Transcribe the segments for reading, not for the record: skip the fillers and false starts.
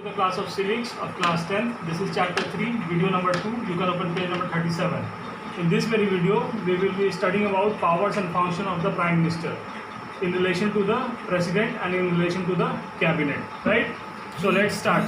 To the class of civics of class 10. This is chapter 3, video number 2. You can open page number 37. In this very video, we will be studying about powers and function of the Prime Minister in relation to the President and in relation to the Cabinet. Right? So let's start.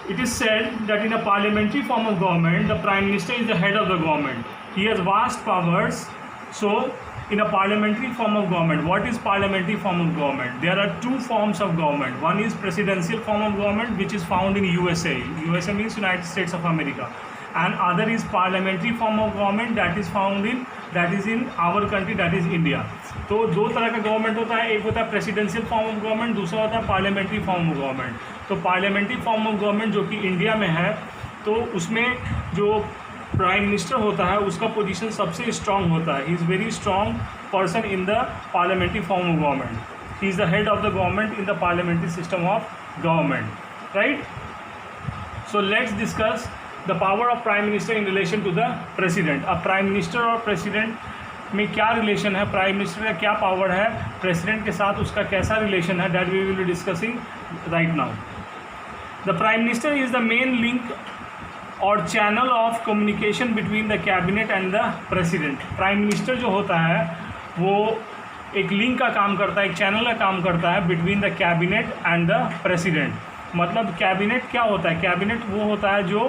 It is said that in a parliamentary form of government, the Prime Minister is the head of the government. He has vast powers. So, in a parliamentary form of government, what is parliamentary form of government? There are two forms of government. One is presidential form of government, which is found in USA. USA means United States of America. And other is parliamentary form of government that is in our country, that is India. तो दो तरह का government होता है, एक होता है presidential form of government, दूसरा होता है पार्लियामेंट्री फॉर्म ऑफ गवर्नमेंट. तो पार्लियामेंट्री फॉर्म ऑफ गवर्नमेंट जो कि इंडिया में है, तो उसमें जो प्राइम मिनिस्टर होता है उसका पोजीशन सबसे स्ट्रांग होता है. He is very strong person in the parliamentary form of government. He is the head of the government in the parliamentary system of government. Right. So let's discuss the power of prime minister in relation to the president. अब prime minister और president में क्या relation है, prime minister का क्या power है, president के साथ उसका कैसा रिलेशन है, that we will be discussing right now. The prime minister is the main link or channel of communication between the cabinet and the president. Prime minister जो होता है वो एक लिंक का काम करता है, एक चैनल का काम करता है between the cabinet and the president. मतलब कैबिनेट क्या होता है, कैबिनेट वो होता है जो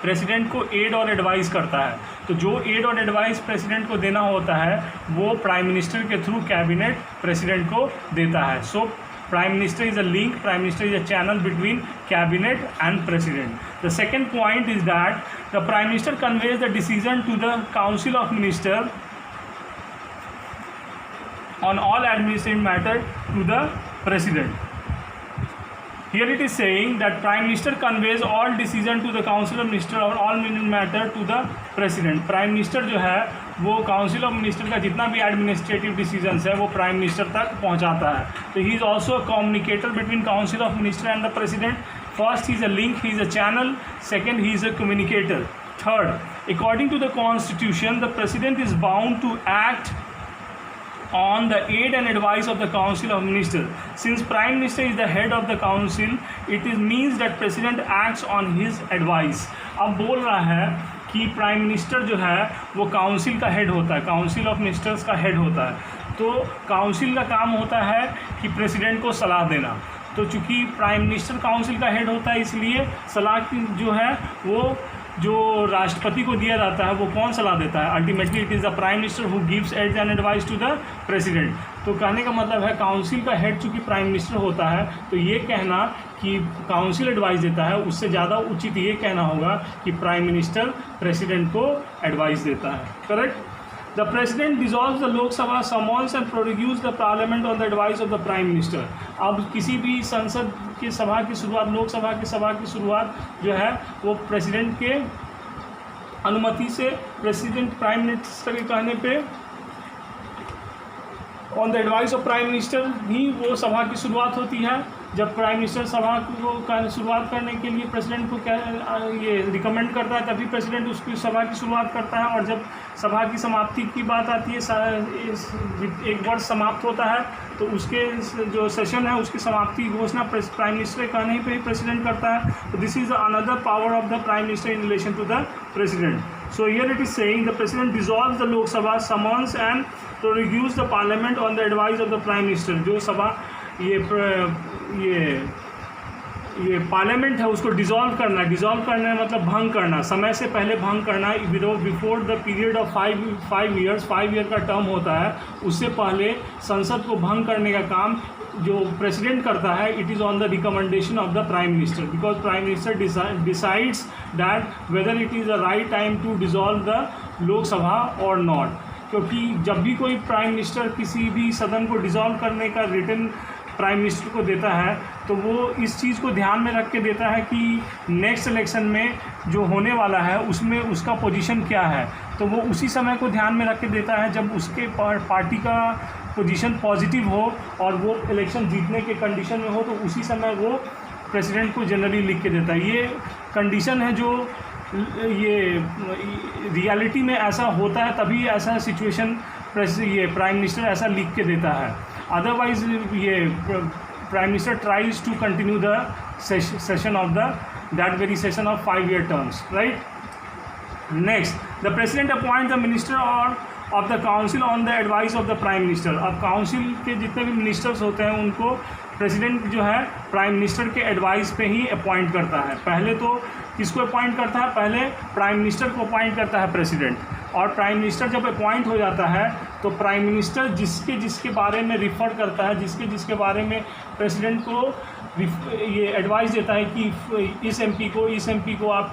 प्रेसिडेंट को एड और एडवाइस करता है. तो जो एड और एडवाइस प्रेसिडेंट को देना होता है वो प्राइम मिनिस्टर के थ्रू कैबिनेट प्रेसिडेंट को देता है. सो Prime Minister is a link, Prime Minister is a channel between Cabinet and President. The second point is that the Prime Minister conveys the decision to the Council of Ministers on all administrative matters to the President. Here it is saying that Prime Minister conveys all decision to the Council of Ministers on all matter to the President. Prime Minister जो है वो council of minister का जितना भी administrative decisions है वो prime minister तक पहुंचाता है. तो he is also a communicator between council of minister and the president. First he is a link, he is a channel. Second he is a communicator. Third, according to the constitution the president is bound to act on the aid and advice of the council of ministers. Since prime minister is the head of the council, it is means that president acts on his advice. अब बोल रहा है कि prime minister जो है वो council का head होता है, काउंसिल ऑफ मिनिस्टर्स का हेड होता है. तो काउंसिल का काम होता है कि प्रेसिडेंट को सलाह देना. तो चूँकि प्राइम मिनिस्टर काउंसिल का हेड होता है इसलिए सलाह जो है वो जो राष्ट्रपति को दिया जाता है वो कौन सलाह देता है, ultimately it is the prime minister who gives aid and advice to the president. तो कहने का मतलब है काउंसिल का हेड चूँकि प्राइम मिनिस्टर होता है तो ये कहना कि काउंसिल एडवाइस देता है उससे ज़्यादा उचित ये कहना होगा कि प्राइम मिनिस्टर प्रेसिडेंट को एडवाइस देता है. Correct. The President dissolves the Lok Sabha, summons and prorogues the Parliament on the advice of the Prime Minister. अब किसी भी संसद की सभा की शुरुआत, लोकसभा की सभा की शुरुआत जो है वो प्रेसिडेंट के अनुमति से, प्रेसिडेंट प्राइम मिनिस्टर के कहने पे on the advice of prime minister ही वो सभा की शुरुआत होती है. जब प्राइम मिनिस्टर सभा को शुरुआत करने के लिए प्रेसिडेंट को ये रिकमेंड करता है तभी प्रेसिडेंट उसकी सभा की शुरुआत करता है. और जब सभा की समाप्ति की बात आती है, एक वर्ष समाप्त होता है तो उसके जो सेशन है उसकी समाप्ति घोषणा प्राइम मिनिस्टर के कहने पे ही प्रेसिडेंट करता है. तो this is another power of the prime minister in relation to the president. So here it is saying the president dissolves the Lok Sabha, summons and prorogues the parliament on the advice of the prime minister. जो सभा ये parliament है उसको dissolve करना. Dissolve करना मतलब भंग करना, समय से पहले भंग करना. Before the period of 5 years, 5 year का टर्म होता है, उससे पहले संसद को भंग करने का काम जो प्रेसिडेंट करता है. It is on the recommendation of the prime minister because prime minister decides that whether it is the right time to dissolve the Lok Sabha or not. क्योंकि जब भी कोई प्राइम मिनिस्टर किसी भी सदन को डिसॉल्व करने का रिटन प्राइम मिनिस्टर को देता है तो वो इस चीज़ को ध्यान में रख के देता है कि नेक्स्ट इलेक्शन में जो होने वाला है उसमें उसका पोजीशन क्या है. तो वो उसी समय को ध्यान में रख के देता है जब उसके पार्टी का पोजीशन पॉजिटिव हो और वो इलेक्शन जीतने के कंडीशन में हो, तो उसी समय वो प्रेसिडेंट को जनरली लिख के देता है. ये कंडीशन है जो ये रियलिटी में ऐसा होता है, तभी ऐसा सिचुएशन ये प्राइम मिनिस्टर ऐसा लिख के देता है. अदरवाइज़ ये Prime Minister tries to continue the session of that very session of 5-year terms, right? Next, the President appoints the Minister or of the Council on the advice of the Prime Minister. अब council के जितने भी ministers होते हैं उनको president जो है prime minister के एडवाइस पे ही अपॉइंट करता है. पहले तो किसको अपॉइंट करता है? पहले प्राइम मिनिस्टर को अपॉइंट करता है प्रेसिडेंट, और प्राइम मिनिस्टर जब अपॉइंट हो जाता है तो प्राइम मिनिस्टर जिसके बारे में रिफ़र करता है, जिसके बारे में प्रेसिडेंट को ये एडवाइस देता है कि इस एमपी को आप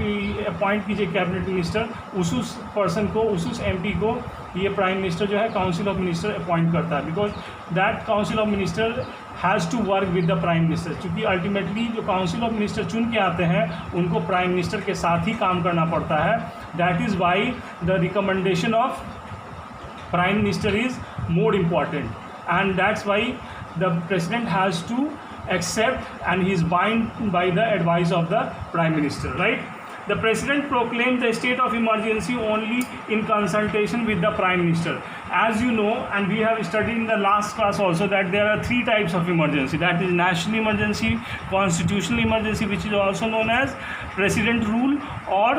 अपॉइंट कीजिए कैबिनेट मिनिस्टर, उस पर्सन को, उस एमपी को ये प्राइम मिनिस्टर जो है काउंसिल ऑफ मिनिस्टर अपॉइंट करता है, because that council of minister has to work with the prime minister. क्योंकि अल्टीमेटली जो काउंसिल ऑफ मिनिस्टर चुन के आते हैं उनको प्राइम मिनिस्टर के साथ ही काम करना पड़ता है. That is why the recommendation of prime minister is more important, and that's why the president has to accept and he is bound by the advice of the Prime Minister, right? The President proclaims the state of emergency only in consultation with the Prime Minister. As you know, and we have studied in the last class also, that there are 3 types of emergency. That is national emergency, constitutional emergency, which is also known as President rule, or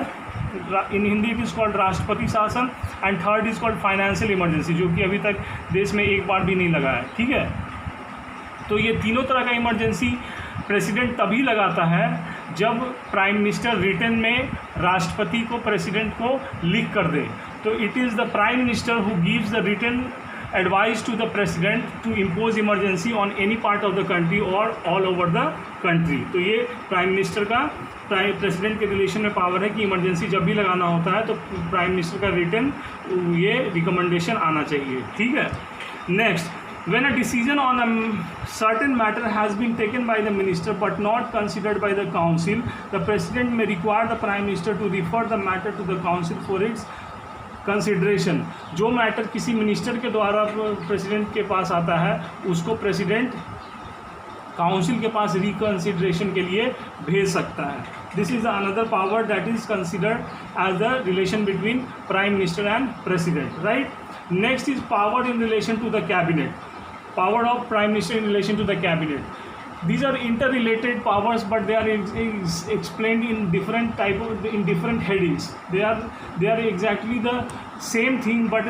in Hindi it is called राष्ट्रपति शासन, and third is called financial emergency, जो कि अभी तक देश में एक बार भी नहीं लगा है. ठीक है, तो ये तीनों तरह का इमरजेंसी प्रेसिडेंट तभी लगाता है जब प्राइम मिनिस्टर रिटन में राष्ट्रपति को, प्रेसिडेंट को लिख कर दे. तो it is the prime minister who gives the written advice to the president to impose emergency on any part of the country or all over the country. तो ये प्राइम मिनिस्टर का प्रेसिडेंट के relation में power है कि emergency जब भी लगाना होता है तो प्राइम मिनिस्टर का रिटन ये रिकमेंडेशन आना चाहिए. ठीक है. Next, when a decision on a certain matter has been taken by the minister but not considered by the council, the president may require the prime minister to refer the matter to the council for its consideration. जो matter किसी minister के द्वारा president के पास आता है उसको president council के पास reconsideration के लिए भेज सकता है. This is another power that is considered as the relation between prime minister and president, right. Next is power in relation to the cabinet. Power of Prime Minister in relation to the cabinet. These are interrelated powers, but they are explained in different headings. They are exactly the same thing, but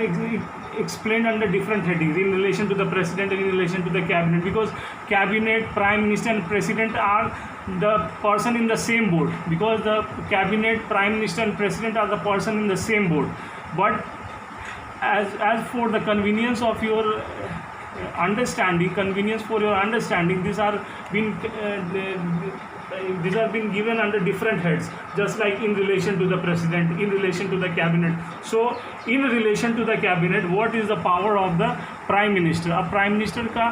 explained under different headings in relation to the president and in relation to the cabinet. Because cabinet, prime minister, and president are the person in the same boat. Because the cabinet, prime minister, and president are the person in the same boat. But as for the convenience of your understanding, these are been given under different heads, just like in relation to the president, in relation to the cabinet. So in relation to the cabinet, what is the power of the prime minister? अब prime minister का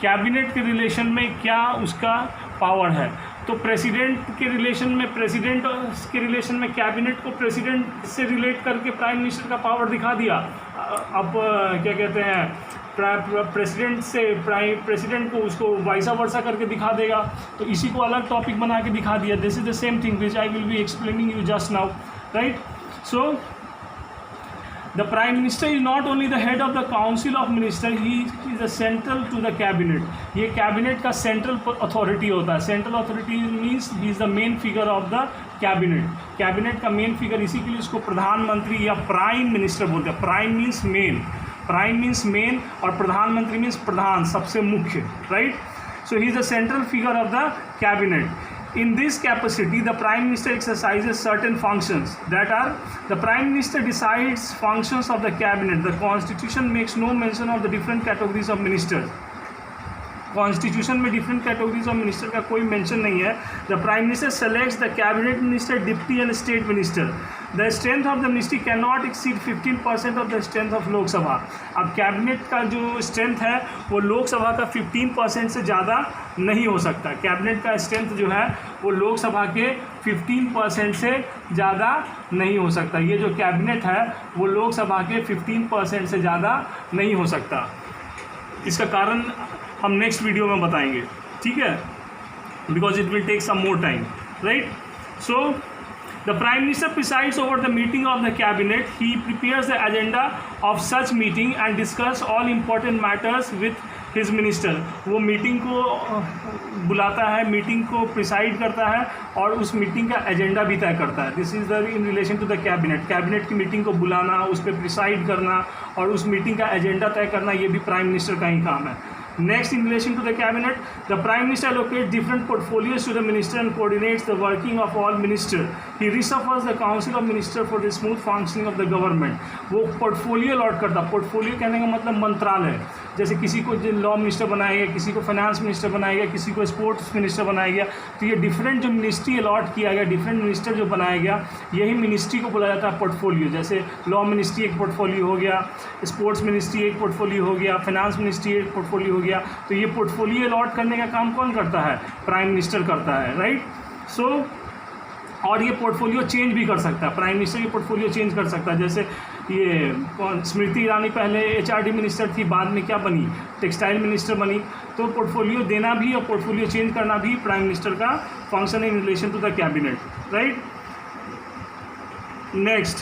cabinet के relation में क्या उसका power है? तो president के relation में कैबिनेट को प्रेसिडेंट से रिलेट करके प्राइम मिनिस्टर का पावर दिखा दिया. अब क्या कहते हैं, प्रेसिडेंट को उसको वाइसा वर्सा करके दिखा देगा, तो इसी को अलग टॉपिक बना के दिखा दिया. This is the same thing which I will be explaining you just now, right. So the prime minister is not only the head of the council of minister, he is the central to the cabinet. ये cabinet का central authority होता है. Central authority means he is the main figure of the cabinet. Cabinet का main figure, इसी के लिए इसको प्रधानमंत्री या प्राइम मिनिस्टर बोलते हैं. प्राइम मीन्स मेन, और प्रधानमंत्री मीन्स प्रधान, सबसे मुख्य, right. So he is the central figure of the cabinet. In this capacity, the Prime Minister exercises certain functions, that are, the Prime Minister decides functions of the cabinet. The Constitution makes no mention of the different categories of ministers. Constitution में different categories of minister का कोई mention नहीं है. The prime minister selects the cabinet minister, deputy and state minister. The strength of the ministry can not exceed 15% of the strength of Lok Sabha. अब cabinet का जो strength है वो लोकसभा का 15% से ज़्यादा नहीं हो सकता. कैबिनेट का स्ट्रेंथ जो है वो लोकसभा के 15% से ज़्यादा नहीं हो सकता. ये जो कैबिनेट है वो लोकसभा के 15% से ज़्यादा नहीं हो सकता. इसका कारण हम नेक्स्ट वीडियो में बताएंगे, ठीक है, because it will take some more time, right. So the prime minister presides over the meeting of the cabinet. He prepares the agenda of such meeting and discuss all important matters with his minister, वो meeting को बुलाता है, meeting को preside करता है और उस meeting का एजेंडा भी तय करता है। This is the in relation to the cabinet. Cabinet की मीटिंग को बुलाना, उस पर प्रिसाइड करना और उस मीटिंग का एजेंडा तय करना, ये भी प्राइम मिनिस्टर का ही काम है। Next, in relation to the cabinet, the prime minister allocates different portfolios to the minister and coordinates the working of all ministers. He reshuffles the council of ministers for the smooth functioning of the government. वो portfolio allot करता है। Portfolio कहने का मतलब मंत्रालय, जैसे किसी को लॉ मिनिस्टर बनाया गया, किसी को फाइनेंस मिनिस्टर बनाया गया, किसी को स्पोर्ट्स मिनिस्टर बनाया गया। तो ये डिफरेंट जो मिनिस्ट्री अलॉट किया गया, डिफरेंट मिनिस्टर जो बनाया गया, यही मिनिस्ट्री को बोला जाता है पोर्टफोलियो। जैसे लॉ मिनिस्ट्री एक पोर्टफोलियो हो गया, स्पोर्ट्स मिनिस्ट्री एक पोर्टफोलियो हो गया, फाइनेंस मिनिस्ट्री एक पोर्टफोलियो हो गया। तो ये पोर्टफोलियो अलॉट करने का काम कौन करता है? प्राइम मिनिस्टर करता है, राइट। सो और ये पोर्टफोलियो चेंज भी कर सकता है, प्राइम मिनिस्टर ये पोर्टफोलियो चेंज कर सकता है। जैसे ये स्मृति ईरानी पहले HRD मिनिस्टर थी, बाद में क्या बनी? टेक्सटाइल मिनिस्टर बनी। तो पोर्टफोलियो देना भी और पोर्टफोलियो चेंज करना भी प्राइम मिनिस्टर का फंक्शन है in relation to the cabinet, right. Next,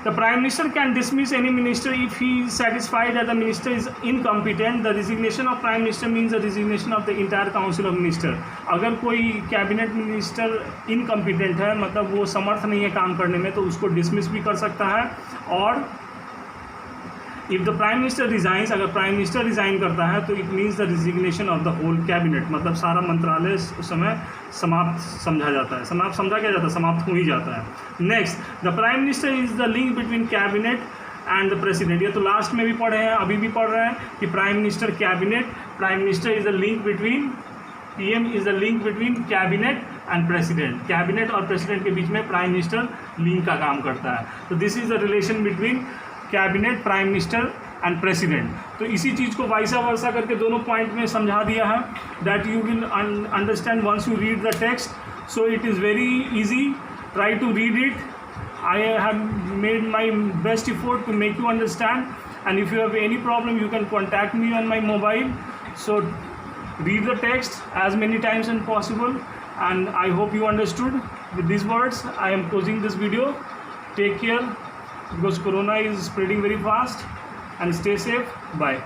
the prime minister can dismiss any minister if he is satisfied that the minister is incompetent. The resignation of prime minister means the resignation of the entire council of minister. अगर कोई cabinet minister incompetent है, मतलब वो समर्थ नहीं है काम करने में, तो उसको डिसमिस भी कर सकता है। और if the prime minister resigns, अगर प्राइम मिनिस्टर रिज़ाइन करता है तो it means the resignation of the whole cabinet, मतलब सारा मंत्रालय उस समय समाप्त समझा जाता है। समाप्त समझा क्या जाता है? समाप्त हो ही जाता है। Next, the prime minister is the link between cabinet and the president. ये तो लास्ट में भी पढ़े हैं, अभी भी पढ़ रहे हैं कि prime minister cabinet, prime minister is the link between, PM is the link between cabinet and president. Cabinet और प्रेसिडेंट के बीच में प्राइम मिनिस्टर लिंक का काम करता है। तो this is the relation between cabinet, prime minister and president. तो इसी चीज़ को वाइसा वर्सा करके दोनों पॉइंट में समझा दिया है, that you will understand once you read the text. So it is very easy, try to read it. I have made my best effort to make you understand, and if you have any problem you can contact me on my mobile. So read the text as many times as possible, and I hope you understood. With these words I am closing this video. Take care, because corona is spreading very fast, and stay safe. Bye.